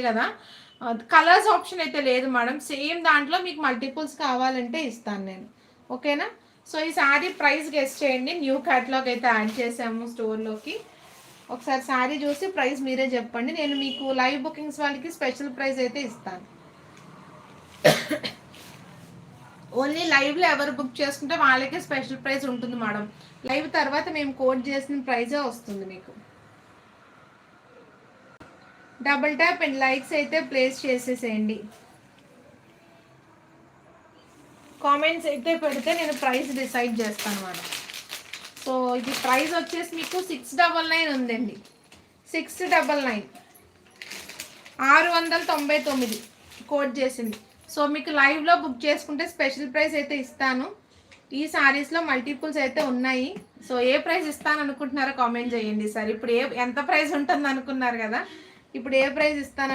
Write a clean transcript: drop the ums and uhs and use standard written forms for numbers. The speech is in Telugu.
కదా, కలర్స్ ఆప్షన్ అయితే లేదు మేడం. సేమ్ దాంట్లో మీకు మల్టిపుల్స్ కావాలంటే ఇస్తాను నేను. ఓకేనా? సో ఈ శారీ ప్రైస్ గెస్ట్ చేయండి. న్యూ క్యాటలాగ్ అయితే యాడ్ చేసాము స్టోర్లోకి. ఒకసారి శారీ చూసి ప్రైస్ మీరే చెప్పండి. నేను మీకు లైవ్ బుకింగ్స్ వాళ్ళకి స్పెషల్ ప్రైస్ అయితే ఇస్తాను. ఓన్లీ లైవ్లో ఎవరు బుక్ చేసుకుంటే వాళ్ళకే స్పెషల్ ప్రైస్ ఉంటుంది మేడం. లైవ్ తర్వాత మేము కోడ్ చేసిన ప్రైజే వస్తుంది మీకు. డబుల్ ట్యాప్ అండ్ లైక్స్ అయితే ప్లేస్ చేసేసేయండి. కామెంట్స్ అయితే పెడితే నేను ప్రైస్ డిసైడ్ చేస్తాను మేడం. సో ఇది ప్రైస్ వచ్చేసి మీకు 699 ఉందండి. 699 699 కోడ్ చేసింది. సో మీకు లైవ్లో బుక్ చేసుకుంటే స్పెషల్ ప్రైస్ అయితే ఇస్తాను. ఈ శారీస్లో మల్టిపుల్స్ అయితే ఉన్నాయి. సో ఏ ప్రైస్ ఇస్తాను అనుకుంటున్నారో కామెంట్ చేయండి సార్. ఇప్పుడు ఎంత ప్రైస్ ఉంటుంది అనుకున్నారు కదా, ఇప్పుడు ఏ ప్రైస్ ఇస్తాను